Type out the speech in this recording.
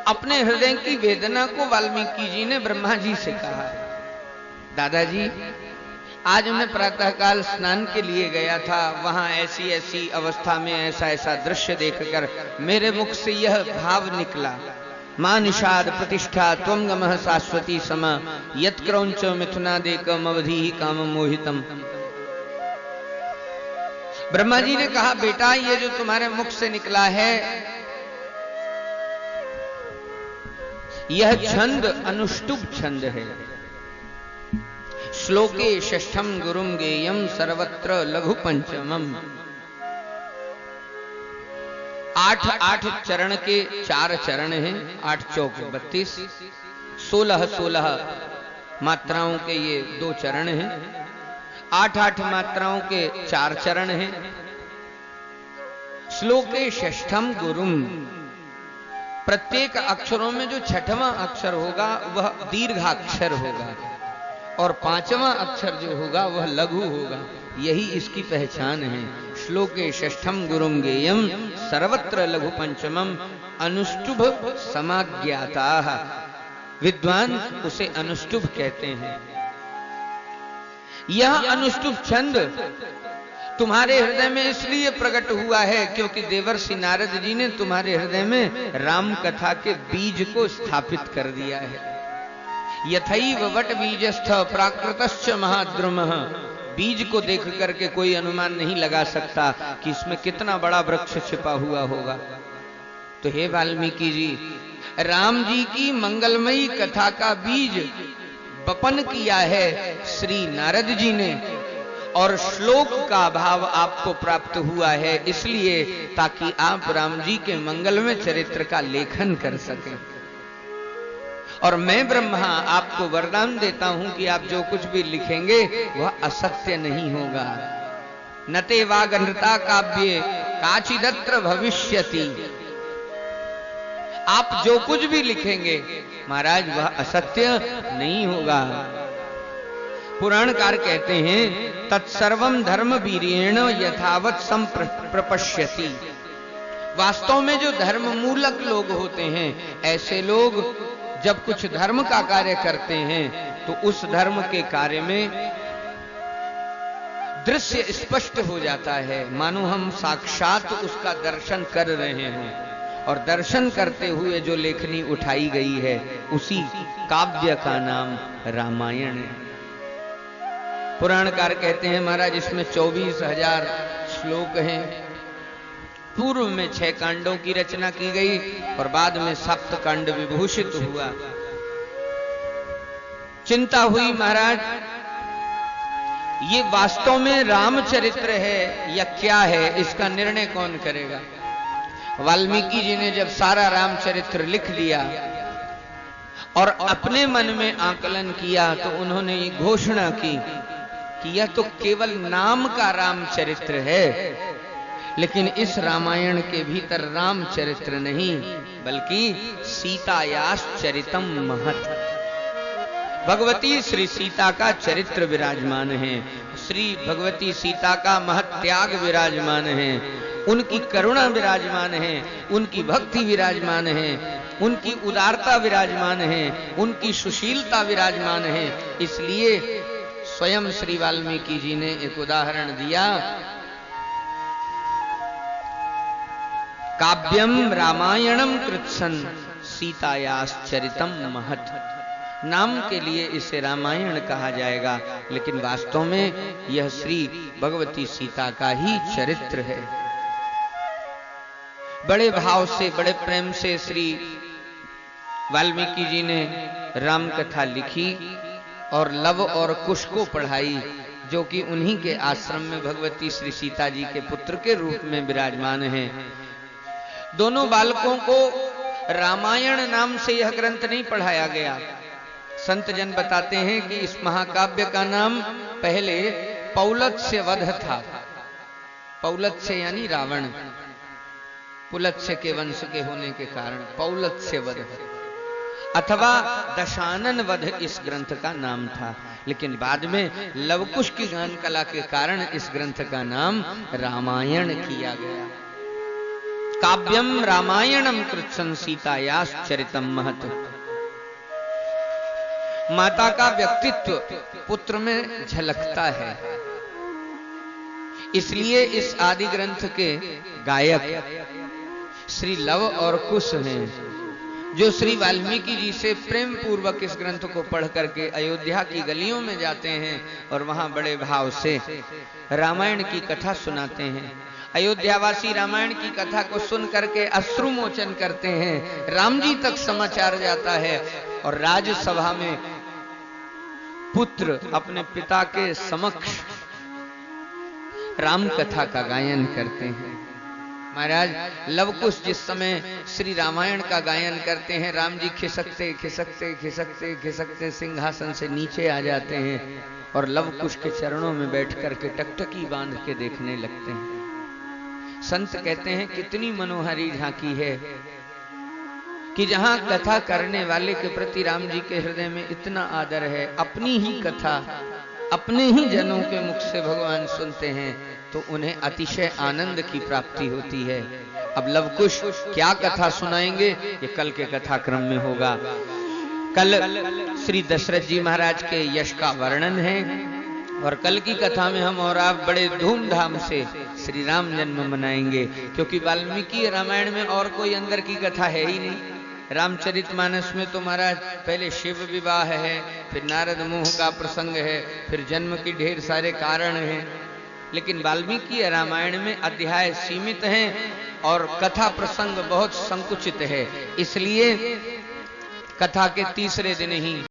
अपने हृदय की वेदना को वाल्मीकि जी ने ब्रह्मा जी से कहा, दादाजी आज मैं प्रातःकाल स्नान के लिए गया था, वहां ऐसी ऐसी अवस्था में ऐसा ऐसा दृश्य देखकर मेरे मुख से यह भाव निकला, मां निषाद प्रतिष्ठा त्वं गमः शाश्वती समा यत् क्रौंच मिथुनादेकम अवधि काम मोहितम। ब्रह्मा जी ने कहा, बेटा ये जो तुम्हारे मुख से निकला है यह छंद अनुष्टुप छंद है। श्लोके षष्ठम गुरुम गेयम सर्वत्र लघु पंचमम। 8 चरण के 4 चरण हैं, 8 चौक 32, 16 मात्राओं के ये 2 चरण हैं, 8 मात्राओं के 4 चरण हैं। श्लोके षष्ठम गुरुम, प्रत्येक अक्षरों में जो 6वां अक्षर होगा वह दीर्घाक्षर होगा और 5वां अक्षर जो होगा वह लघु होगा, यही इसकी पहचान है। श्लोके षष्ठम गुरुम गेयम सर्वत्र लघु पंचमम अनुष्टुभ समाज्ञाता। विद्वान उसे अनुष्टुभ कहते हैं। यह अनुष्टुभ छंद तुम्हारे हृदय में इसलिए प्रकट हुआ है क्योंकि देवर्षि नारद जी ने तुम्हारे हृदय में राम कथा के बीज को स्थापित कर दिया है। यथैव वट बीजस्थ प्राकृतश्च महाद्रुमः। बीज को देख करके कोई अनुमान नहीं लगा सकता कि इसमें कितना बड़ा वृक्ष छिपा हुआ होगा। तो हे वाल्मीकि जी, राम जी की मंगलमयी कथा का बीज वपन किया है श्री नारद जी ने और श्लोक का भाव आपको प्राप्त हुआ है इसलिए ताकि आप राम जी के मंगलमय चरित्र का लेखन कर सकें। और मैं ब्रह्मा आपको वरदान देता हूं कि आप जो कुछ भी लिखेंगे वह असत्य नहीं होगा। नते वागनृता काव्ये काचिदत्र भविष्यति। आप जो कुछ भी लिखेंगे महाराज वह असत्य नहीं होगा। पुराणकार कहते हैं तत्सर्वम धर्म वीर्येण यथावत संप्रपश्यति। वास्तव में जो धर्म मूलक लोग होते हैं ऐसे लोग जब कुछ धर्म का कार्य करते हैं तो उस धर्म के कार्य में दृश्य स्पष्ट हो जाता है, मानो हम साक्षात उसका दर्शन कर रहे हों। और दर्शन करते हुए जो लेखनी उठाई गई है उसी काव्य का नाम रामायण है। पुराणकार कहते हैं महाराज इसमें 24,000 श्लोक हैं। पूर्व में 6 कांडों की रचना की गई और बाद में 7 कांड विभूषित हुआ। चिंता हुई महाराज ये वास्तव में रामचरित्र है या क्या है, इसका निर्णय कौन करेगा। वाल्मीकि जी ने जब सारा रामचरित्र लिख लिया और अपने मन में आकलन किया तो उन्होंने ये घोषणा की कि यह तो केवल नाम का रामचरित्र है, लेकिन इस रामायण के भीतर रामचरित्र नहीं बल्कि सीतायाश्चरितम महत्। भगवती श्री सीता का चरित्र विराजमान है, श्री भगवती सीता का महत्याग विराजमान है, उनकी करुणा विराजमान है, उनकी भक्ति विराजमान है, उनकी उदारता विराजमान है, उनकी सुशीलता विराजमान है। इसलिए स्वयं श्री वाल्मीकि जी ने एक उदाहरण दिया, काव्यम रामायणम कृत्सन सीतायाश्चरितम महत्। नाम के लिए इसे रामायण कहा जाएगा लेकिन वास्तव में यह श्री भगवती सीता का ही चरित्र है। बड़े भाव से बड़े प्रेम से श्री वाल्मीकि जी ने राम कथा लिखी और लव और कुश को पढ़ाई, जो कि उन्हीं के आश्रम में भगवती श्री सीता जी के पुत्र के रूप में विराजमान हैं। दोनों बालकों को रामायण नाम से यह ग्रंथ नहीं पढ़ाया गया। संत जन बताते हैं कि इस महाकाव्य का नाम पहले पौलत्स्य वध था। पौलत्स्य यानी रावण, पुलत्स्य के वंश के होने के कारण पौलत्स्य वध अथवा दशानन वध इस ग्रंथ का नाम था, लेकिन बाद में लवकुश की गान कला के कारण इस ग्रंथ का नाम रामायण किया गया। काव्यम रामायणम कृत्सन सीतायास चरितम महत। माता का व्यक्तित्व पुत्र में झलकता है, इसलिए इस आदि ग्रंथ के गायक श्री लव और कुश हैं, जो श्री वाल्मीकि जी से प्रेम पूर्वक इस ग्रंथ को पढ़ करके अयोध्या की गलियों में जाते हैं और वहां बड़े भाव से रामायण की कथा सुनाते हैं। अयोध्यावासी रामायण की कथा को सुन करके अश्रुमोचन करते हैं। राम जी तक समाचार जाता है और राजसभा में पुत्र अपने पिता के समक्ष राम कथा का गायन करते हैं। महाराज लवकुश जिस समय श्री रामायण का गायन करते हैं, राम जी खिसकते खिसकते खिसकते खिसकते सिंहासन से नीचे आ जाते हैं और लवकुश के चरणों में बैठ करके टकटकी बांध के देखने लगते हैं। संत कहते हैं कितनी मनोहारी झांकी है कि जहां कथा करने वाले के प्रति राम जी के हृदय में इतना आदर है, अपनी ही कथा अपने ही जनों के मुख से भगवान सुनते हैं तो उन्हें अतिशय आनंद की प्राप्ति होती है। अब लवकुश क्या कथा सुनाएंगे, ये कल के कथा क्रम में होगा। कल श्री दशरथ जी महाराज के यश का वर्णन है और कल की कथा में हम और आप बड़े धूमधाम से श्री राम जन्म मनाएंगे, क्योंकि वाल्मीकि रामायण में और कोई अंदर की कथा है ही नहीं। रामचरितमानस में तो महाराज पहले शिव विवाह है, फिर नारद मोह का प्रसंग है, फिर जन्म की ढेर सारे कारण हैं, लेकिन वाल्मीकि रामायण में अध्याय सीमित हैं और कथा प्रसंग बहुत संकुचित है। इसलिए कथा के तीसरे दिन ही